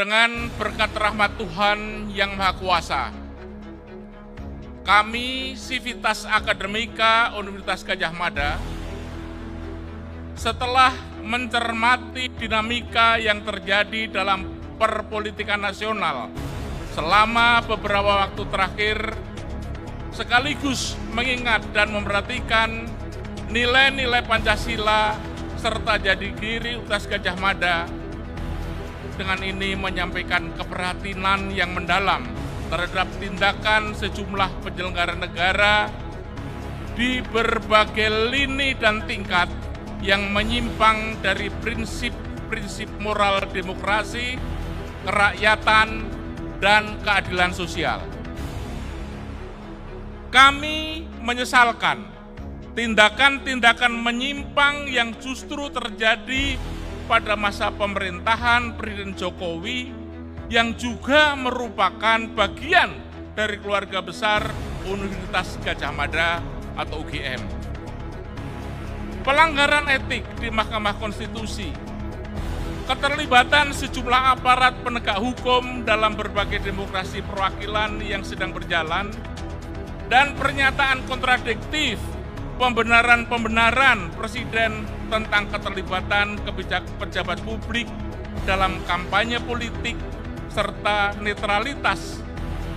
Dengan berkat rahmat Tuhan yang Maha Kuasa, kami Sivitas Akademika Universitas Gadjah Mada setelah mencermati dinamika yang terjadi dalam perpolitikan nasional selama beberapa waktu terakhir, sekaligus mengingat dan memperhatikan nilai-nilai Pancasila serta jati diri Universitas Gadjah Mada, dengan ini menyampaikan keprihatinan yang mendalam terhadap tindakan sejumlah penyelenggara negara di berbagai lini dan tingkat yang menyimpang dari prinsip-prinsip moral demokrasi, kerakyatan, dan keadilan sosial. Kami menyesalkan tindakan-tindakan menyimpang yang justru terjadi pada masa pemerintahan Presiden Jokowi yang juga merupakan bagian dari keluarga besar Universitas Gadjah Mada atau UGM. Pelanggaran etik di Mahkamah Konstitusi, keterlibatan sejumlah aparat penegak hukum dalam berbagai demokrasi perwakilan yang sedang berjalan, dan pernyataan kontradiktif pembenaran-pembenaran Presiden tentang keterlibatan pejabat publik dalam kampanye politik serta netralitas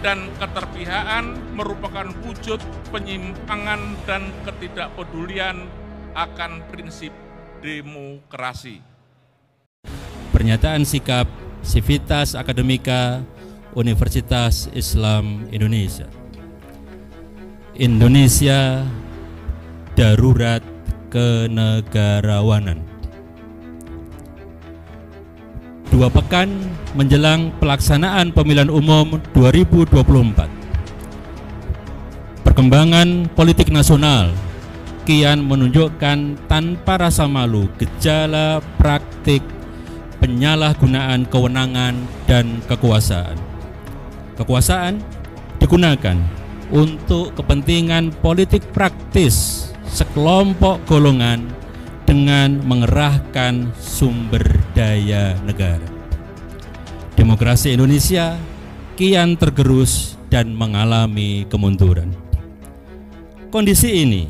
dan keterpihakan merupakan wujud penyimpangan dan ketidakpedulian akan prinsip demokrasi. Pernyataan sikap Sivitas Akademika Universitas Islam Indonesia. Indonesia darurat kenegarawanan. 2 pekan menjelang pelaksanaan pemilihan umum 2024, perkembangan politik nasional kian menunjukkan tanpa rasa malu gejala praktik penyalahgunaan kewenangan dan kekuasaan. Kekuasaan digunakan untuk kepentingan politik praktis sekelompok golongan dengan mengerahkan sumber daya negara. Demokrasi Indonesia kian tergerus dan mengalami kemunduran. Kondisi ini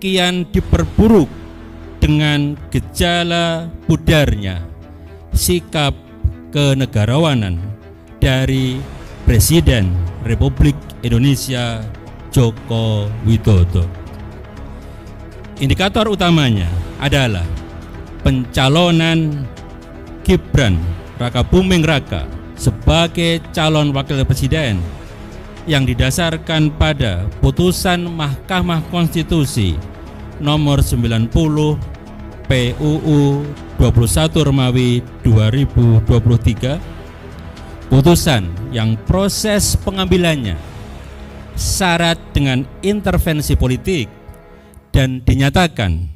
kian diperburuk dengan gejala pudarnya sikap kenegarawanan dari Presiden Republik Indonesia Joko Widodo. Indikator utamanya adalah pencalonan Gibran Rakabuming Raka sebagai calon wakil presiden yang didasarkan pada putusan Mahkamah Konstitusi nomor 90 PUU 21 Romawi 2023, putusan yang proses pengambilannya syarat dengan intervensi politik dan dinyatakan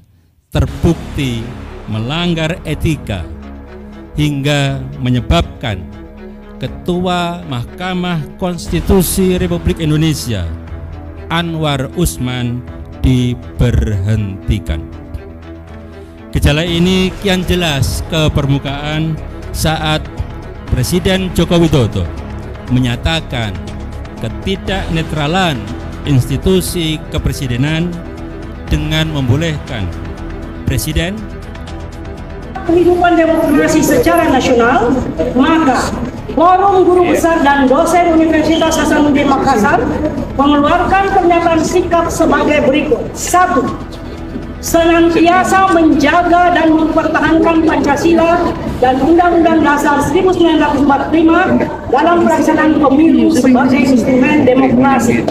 terbukti melanggar etika hingga menyebabkan Ketua Mahkamah Konstitusi Republik Indonesia Anwar Usman diberhentikan. Gejala ini kian jelas ke permukaan saat Presiden Joko Widodo menyatakan ketidaknetralan institusi kepresidenan dengan membolehkan Presiden kehidupan demokrasi secara nasional, maka Forum Guru Besar dan Dosen Universitas Hasanuddin Makassar mengeluarkan pernyataan sikap sebagai berikut. 1. Senantiasa menjaga dan mempertahankan Pancasila dan Undang-Undang Dasar 1945 dalam pelaksanaan pemilu sebagai instrumen demokrasi.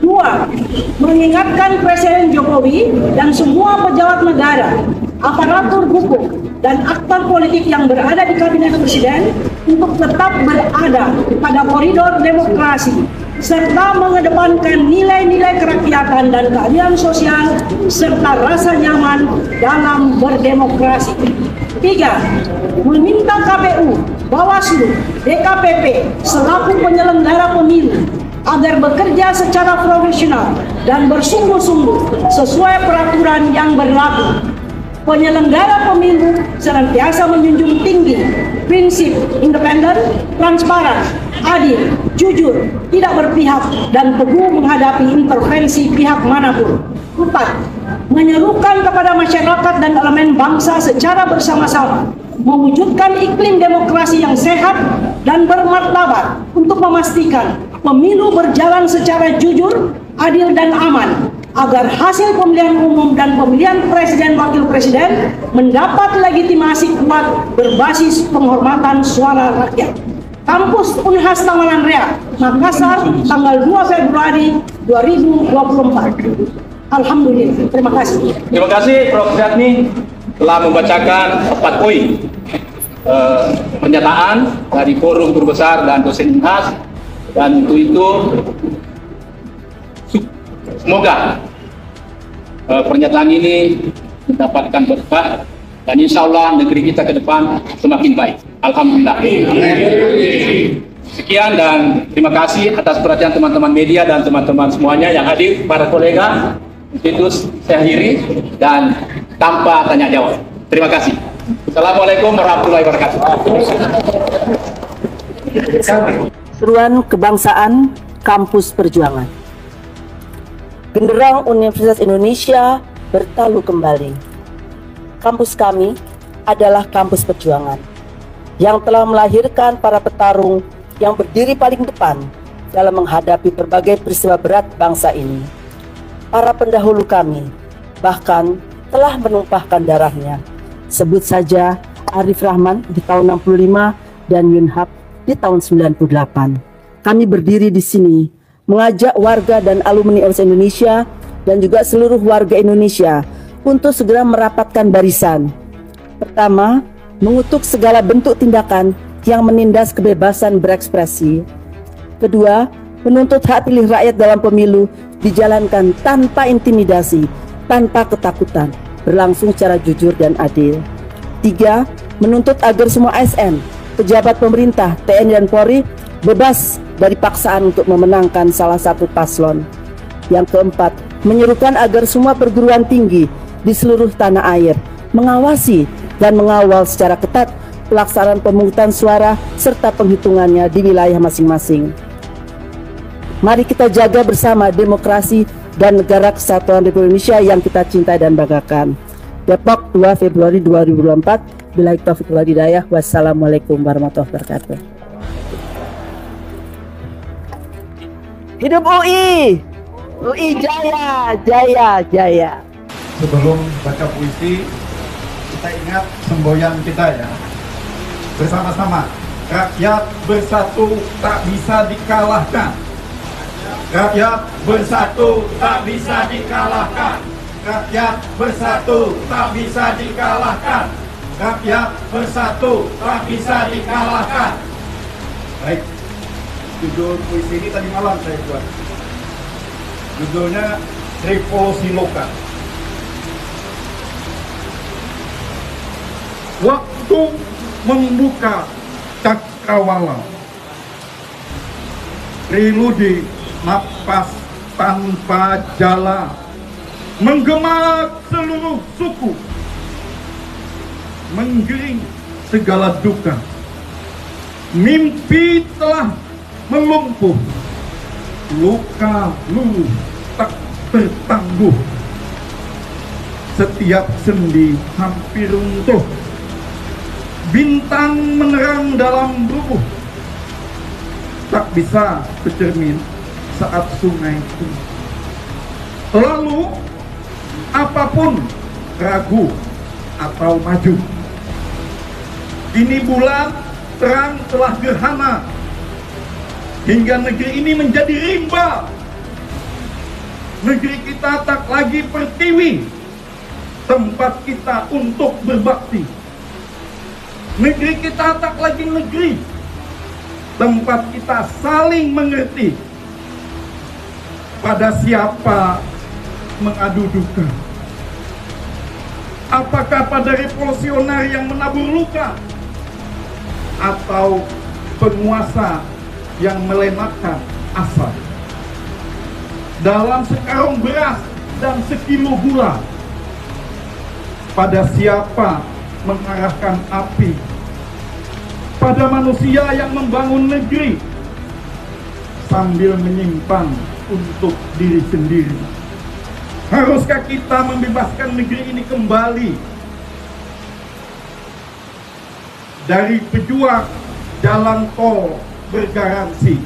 2. Mengingatkan Presiden Jokowi dan semua pejabat negara, aparatur hukum, dan aktor politik yang berada di Kabinet Presiden untuk tetap berada pada koridor demokrasi, serta mengedepankan nilai-nilai kerakyatan dan keadilan sosial, serta rasa nyaman dalam berdemokrasi. 3. Meminta KPU, Bawaslu, DKPP, selaku penyelenggara pemilu, agar bekerja secara profesional dan bersungguh-sungguh sesuai peraturan yang berlaku. penyelenggara pemilu senantiasa menjunjung tinggi prinsip independen, transparan, adil, jujur, tidak berpihak, dan teguh menghadapi intervensi pihak manapun. 4. Menyerukan kepada masyarakat dan elemen bangsa secara bersama-sama mewujudkan iklim demokrasi yang sehat dan bermartabat untuk memastikan pemilu berjalan secara jujur, adil, dan aman, agar hasil pemilihan umum dan pemilihan presiden wakil presiden mendapat legitimasi kuat berbasis penghormatan suara rakyat. Kampus Unhas Tawanan Rea, Makassar, tanggal 2 Februari 2024. Alhamdulillah. Terima kasih. Terima kasih Prof. Jatmi telah membacakan 4 poin pernyataan dari Forum Guru Besar dan Dosen Unhas, dan untuk itu semoga pernyataan ini mendapatkan berkah dan insya Allah negeri kita ke depan semakin baik. Alhamdulillah. Sekian dan terima kasih atas perhatian teman-teman media dan teman-teman semuanya yang hadir, para kolega. Itu saya akhiri dan tanpa tanya jawab. Terima kasih. Assalamualaikum warahmatullahi wabarakatuh. Seruan Kebangsaan Kampus Perjuangan. Genderang Universitas Indonesia bertalu kembali. Kampus kami adalah kampus perjuangan yang telah melahirkan para petarung yang berdiri paling depan dalam menghadapi berbagai peristiwa berat bangsa ini. Para pendahulu kami bahkan telah menumpahkan darahnya. Sebut saja Arif Rahman di tahun 65 dan Yunhab di tahun 98. Kami berdiri di sini mengajak warga dan alumni Universitas Indonesia dan juga seluruh warga Indonesia untuk segera merapatkan barisan. Pertama, mengutuk segala bentuk tindakan yang menindas kebebasan berekspresi. Kedua, menuntut hak pilih rakyat dalam pemilu dijalankan tanpa intimidasi, tanpa ketakutan, berlangsung secara jujur dan adil. 3. Menuntut agar semua ASN, pejabat pemerintah, TNI dan Polri bebas dari paksaan untuk memenangkan salah satu paslon. Yang keempat, menyerukan agar semua perguruan tinggi di seluruh tanah air mengawasi dan mengawal secara ketat pelaksanaan pemungutan suara serta penghitungannya di wilayah masing-masing. Mari kita jaga bersama demokrasi dan negara kesatuan Republik Indonesia yang kita cintai dan banggakan. Depok, 2 Februari 2024. Billahi taufiq wal hidayah. Wassalamualaikum warahmatullahi wabarakatuh. Hidup UI! UI jaya, jaya, jaya. Sebelum baca puisi, kita ingat semboyan kita ya. Bersama-sama, rakyat bersatu tak bisa dikalahkan. Rakyat bersatu tak bisa dikalahkan. Rakyat bersatu tak bisa dikalahkan. Rakyat bersatu tak bisa dikalahkan. Baik, judul puisi ini tadi malam saya buat. Judulnya Revolusi Lokal. Waktu membuka cakrawala. Prelude napas tanpa jala menggema seluruh suku, menggering segala duka. Mimpi telah melumpuh, luka luluh tak tertangguh. Setiap sendi hampir runtuh, bintang menerang dalam rubuh. Tak bisa bercermin saat sungai turun. Lalu apapun ragu atau maju, kini bulan terang telah gerhana hingga negeri ini menjadi rimba. Negeri kita tak lagi pertiwi, tempat kita untuk berbakti. Negeri kita tak lagi negeri, tempat kita saling mengerti. Pada siapa mengadu duka? Apakah pada revolusioner yang menabur luka, atau penguasa yang melenakan asa? Dalam sekarung beras dan sekilo gula, pada siapa mengarahkan api, pada manusia yang membangun negeri sambil menyimpan untuk diri sendiri. Haruskah kita membebaskan negeri ini kembali dari pejuang jalan tol bergaransi,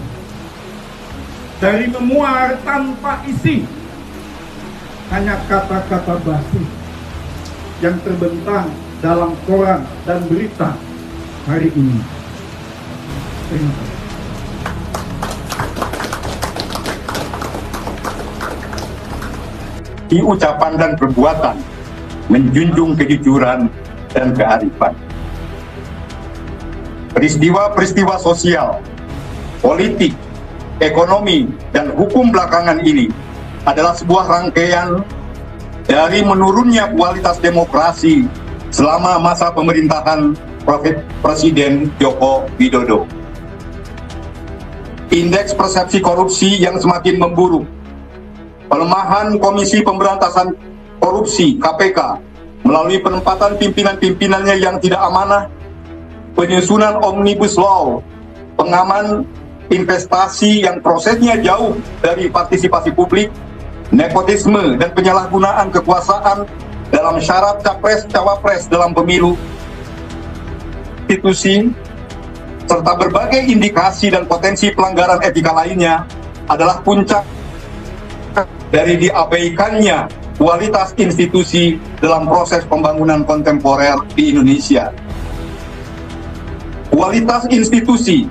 dari memuar tanpa isi, hanya kata-kata basi yang terbentang dalam koran dan berita hari ini. Terima kasih. Di ucapan dan perbuatan menjunjung kejujuran dan kearifan. Peristiwa-peristiwa sosial, politik, ekonomi, dan hukum belakangan ini adalah sebuah rangkaian dari menurunnya kualitas demokrasi selama masa pemerintahan Presiden Joko Widodo. Indeks persepsi korupsi yang semakin memburuk, pelemahan Komisi Pemberantasan Korupsi (KPK) melalui penempatan pimpinan-pimpinannya yang tidak amanah, penyusunan Omnibus Law, pengaman investasi yang prosesnya jauh dari partisipasi publik, nepotisme dan penyalahgunaan kekuasaan dalam syarat capres-cawapres dalam pemilu, institusi, serta berbagai indikasi dan potensi pelanggaran etika lainnya adalah puncak dari diabaikannya kualitas institusi dalam proses pembangunan kontemporer di Indonesia. Kualitas institusi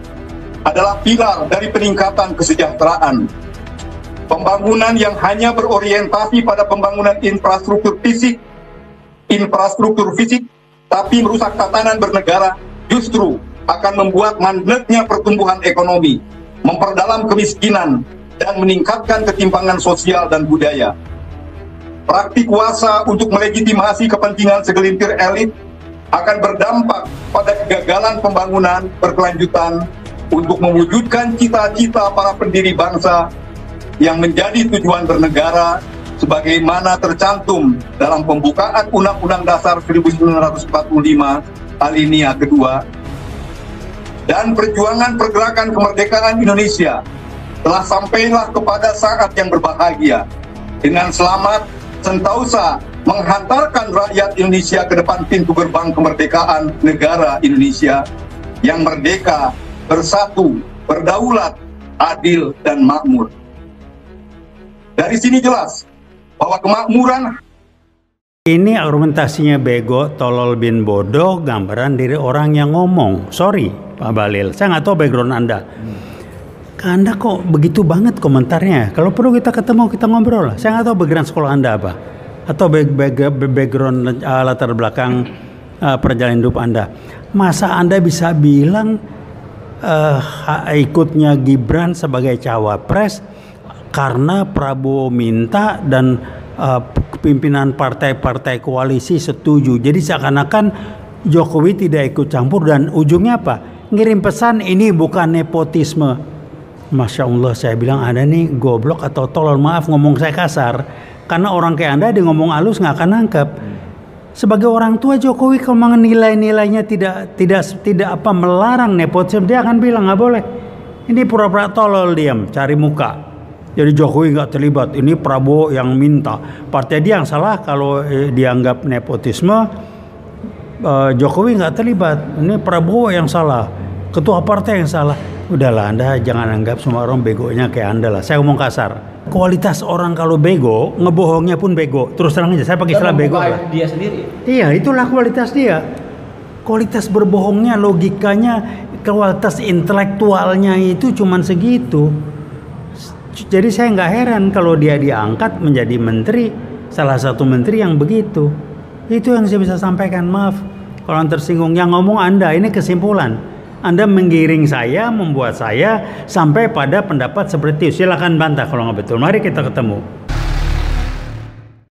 adalah pilar dari peningkatan kesejahteraan. Pembangunan yang hanya berorientasi pada pembangunan infrastruktur fisik, tapi merusak tatanan bernegara, justru akan membuat mandeknya pertumbuhan ekonomi, memperdalam kemiskinan, dan meningkatkan ketimpangan sosial dan budaya. Praktik kuasa untuk melegitimasi kepentingan segelintir elit akan berdampak pada kegagalan pembangunan berkelanjutan untuk mewujudkan cita-cita para pendiri bangsa yang menjadi tujuan bernegara sebagaimana tercantum dalam pembukaan Undang-Undang Dasar 1945 alinea kedua. Dan perjuangan pergerakan kemerdekaan Indonesia telah sampailah kepada saat yang berbahagia dengan selamat sentausa menghantarkan rakyat Indonesia ke depan pintu gerbang kemerdekaan negara Indonesia yang merdeka, bersatu, berdaulat, adil, dan makmur. Dari sini jelas bahwa kemakmuran ini argumentasinya bego, tolol, bin bodoh, gambaran dari orang yang ngomong. Sorry Pak Balil, saya nggak tahu background Anda. Anda kok begitu banget komentarnya? Kalau perlu kita ketemu, kita ngobrol lah. Saya nggak tahu background sekolah Anda apa, atau background latar belakang perjalanan hidup Anda. Masa Anda bisa bilang ikutnya Gibran sebagai cawapres karena Prabowo minta dan pimpinan partai-partai koalisi setuju. Jadi seakan-akan Jokowi tidak ikut campur dan ujungnya apa? Ngirim pesan ini bukan nepotisme. Masya Allah, saya bilang Anda nih goblok atau tolol, maaf ngomong saya kasar. Karena orang kayak Anda dia ngomong halus nggak akan nangkep. Sebagai orang tua Jokowi kalau nilai-nilainya tidak apa melarang nepotisme, dia akan bilang nggak boleh. Ini pura-pura tolol, diam, cari muka. Jadi Jokowi nggak terlibat. Ini Prabowo yang minta. Partai dia yang salah kalau dianggap nepotisme. Jokowi nggak terlibat. Ini Prabowo yang salah. Ketua partai yang salah. Udahlah, Anda jangan anggap semua orang begonya kayak Anda lah. Saya ngomong kasar. Kualitas orang kalau bego, ngebohongnya pun bego. Terus terang aja, saya pakai istilah bego lah. Dia sendiri. Iya, itulah kualitas dia. Kualitas berbohongnya, logikanya, kualitas intelektualnya itu cuman segitu. Jadi saya nggak heran kalau dia diangkat menjadi menteri, salah satu menteri yang begitu. Itu yang saya bisa sampaikan. Maaf kalau tersinggung. Yang ngomong Anda, ini kesimpulan. Anda menggiring saya, membuat saya sampai pada pendapat seperti itu. Silakan bantah kalau nggak betul. Mari kita ketemu.